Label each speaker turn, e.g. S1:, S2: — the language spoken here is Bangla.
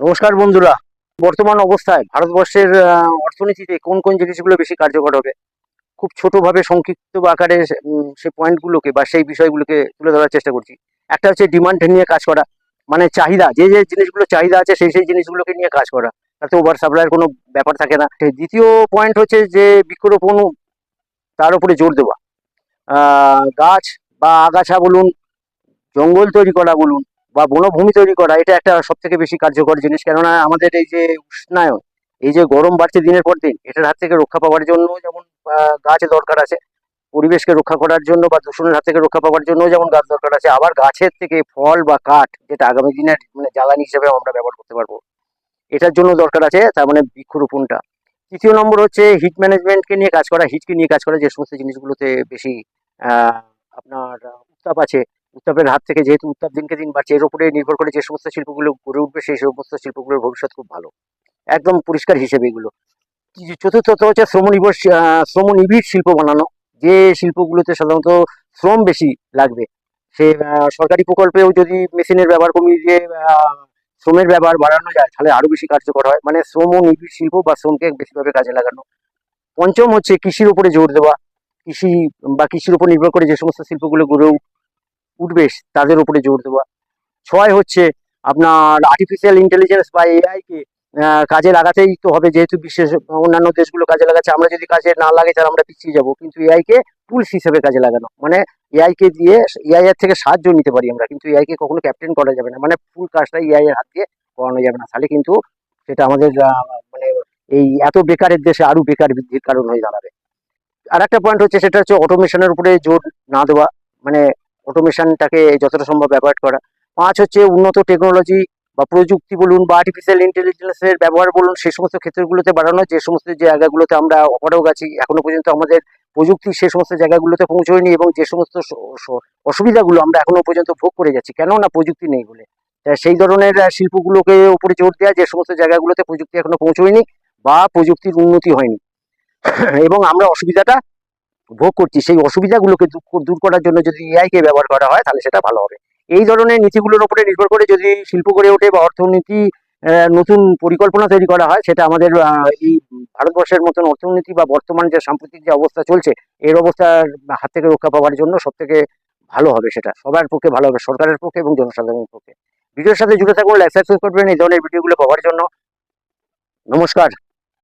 S1: নমস্কার বন্ধুরা। বর্তমান অবস্থায় ভারতবর্ষের অর্থনীতিতে কোন কোন জিনিসগুলো বেশি কার্যকর হবে, খুব ছোটভাবে সংক্ষিপ্ত আকারে সেই পয়েন্টগুলোকে বা সেই বিষয়গুলোকে তুলে ধরার চেষ্টা করছি। একটা হচ্ছে ডিমান্ড নিয়ে কাজ করা, মানে চাহিদা, যে যে জিনিসগুলো চাহিদা আছে সেই সেই জিনিসগুলোকে নিয়ে কাজ করা, তাতে ওভার সাপ্লাইয়ের কোনো ব্যাপার থাকে না। দ্বিতীয় পয়েন্ট হচ্ছে যে বৃক্ষরোপণ, তার উপরে জোর দেওয়া। গাছ বা আগাছা বলুন, জঙ্গল তৈরি করা বলুন, বা বনভূমি তৈরি করা, এটা একটা সব থেকে বেশি কার্যকর জিনিস। কেননা আমাদের এই যে উষ্ণায়ন, এই যে গরম বাড়ছে দিনের পর দিন, এটার হাত থেকে রক্ষা পাওয়ার জন্য যেমন গাছ দরকার আছে, পরিবেশকে রক্ষা করার জন্য বা দূষণের হাত থেকে রক্ষা পাওয়ার জন্য যেমন গাছ দরকার আছে, আবার গাছের থেকে ফল বা কাঠ, যেটা আগামী দিনের মানে জ্বালানি হিসেবে আমরা ব্যবহার করতে পারবো, এটার জন্য দরকার আছে তার মানে বৃক্ষরোপণটা। তৃতীয় নম্বর হচ্ছে হিট ম্যানেজমেন্টকে নিয়ে কাজ করা, হিটকে নিয়ে কাজ করা, যে সমস্ত জিনিসগুলোতে বেশি আপনার উত্তাপ আছে, উত্তাপের হাত থেকে, যেহেতু উত্তাপ দিনকে দিন বাড়ছে, এর উপরে নির্ভর করে যে সমস্ত শিল্পগুলো গড়ে উঠবে, সেই সমস্ত শিল্পগুলোর ভবিষ্যৎ খুব ভালো, একদম পরিষ্কার হিসেবে এগুলো। চতুর্থত হচ্ছে শ্রমনিবিড় শিল্প বানানো, যে শিল্পগুলোতে সাধারণত শ্রম বেশি লাগবে, সে সরকারি প্রকল্পেও যদি মেশিনের ব্যবহার কমিয়ে দিয়ে শ্রমের ব্যবহার বাড়ানো যায়, তাহলে আরো বেশি কার্যকর হয়, মানে শ্রম ও নিবিড় শিল্প বা শ্রমকে বেশিভাবে কাজে লাগানো। পঞ্চম হচ্ছে কৃষির উপরে জোর দেওয়া, কৃষি বা কৃষির উপর নির্ভর করে যে সমস্ত শিল্পগুলো গড়ে উঠবে তাদের উপরে জোর দেওয়া। ছয় হচ্ছে আপনার আর্টিফিশিয়াল ইন্টেলিজেন্স বা এআই কে কাজে লাগাতেই তো হবে, যেহেতু বিশ্বের অন্যান্য দেশগুলো কাজে লাগাচ্ছে, আমরা যদি কাজে না লাগে তাহলে আমরা পিছিয়ে যাবো। কিন্তু এআই কে টুলস হিসেবে কাজে লাগানো, মানে এআই কে দিয়ে এআই এর থেকে সাহায্য নিতে পারি আমরা, কিন্তু এআই কে কখনো ক্যাপ্টেন করা যাবে না, মানে ফুল কাজটা এআই এর হাত দিয়ে করানো যাবে না, তাহলে কিন্তু সেটা আমাদের মানে এই এত বেকারের দেশে আরো বেকার বৃদ্ধির কারণ হয়ে দাঁড়াবে। আর একটা পয়েন্ট হচ্ছে, সেটা হচ্ছে অটোমেশনের উপরে জোর না দেওয়া, মানে অটোমেশনটাকে যতটা সম্ভব অ্যাভয়েড করা। পাঁচ হচ্ছে উন্নত টেকনোলজি বা প্রযুক্তি বলুন বা আর্টিফিশিয়াল ইন্টেলিজেন্সের ব্যবহার বলুন, সেই সমস্ত ক্ষেত্রগুলোতে বাড়ানো, যে সমস্ত জায়গাগুলোতে আমরা অপারগ আছি, এখনো পর্যন্ত আমাদের প্রযুক্তি সে সমস্ত জায়গাগুলোতে পৌঁছয়নি, এবং যে সমস্ত অসুবিধাগুলো আমরা এখনো পর্যন্ত ভোগ করে যাচ্ছি, কেন না প্রযুক্তি নেই বলে। সেই ধরনের শিল্পগুলোকে উপরে জোর দেওয়া, যে সমস্ত জায়গাগুলোতে প্রযুক্তি এখনো পৌঁছয়নি বা প্রযুক্তির উন্নতি হয়নি এবং আমরা অসুবিধাটা ভোগ করছি, সেই অসুবিধাগুলোকে দূর করার জন্য যদি এআই কে ব্যবহার করা হয়, তাহলে সেটা ভালো হবে। এই ধরনের নীতিগুলোর উপরে নির্ভর করে যদি শিল্প গড়ে ওঠে বা অর্থনীতি নতুন পরিকল্পনা তৈরি করা হয়, সেটা আমাদের এই ভারতবর্ষের মতন অর্থনীতি বা বর্তমান যে সাম্প্রতিক যে অবস্থা চলছে, এর অবস্থার হাত থেকে রক্ষা পাওয়ার জন্য সব থেকে ভালো হবে, সেটা সবার পক্ষে ভালো হবে, সরকারের পক্ষে এবং জনসাধারণের পক্ষে। ভিডিওর সাথে জুড়ে থাকুন, লাইক সাবস্ক্রাইব করবেন এই ধরনের ভিডিওগুলো পাওয়ার জন্য। নমস্কার।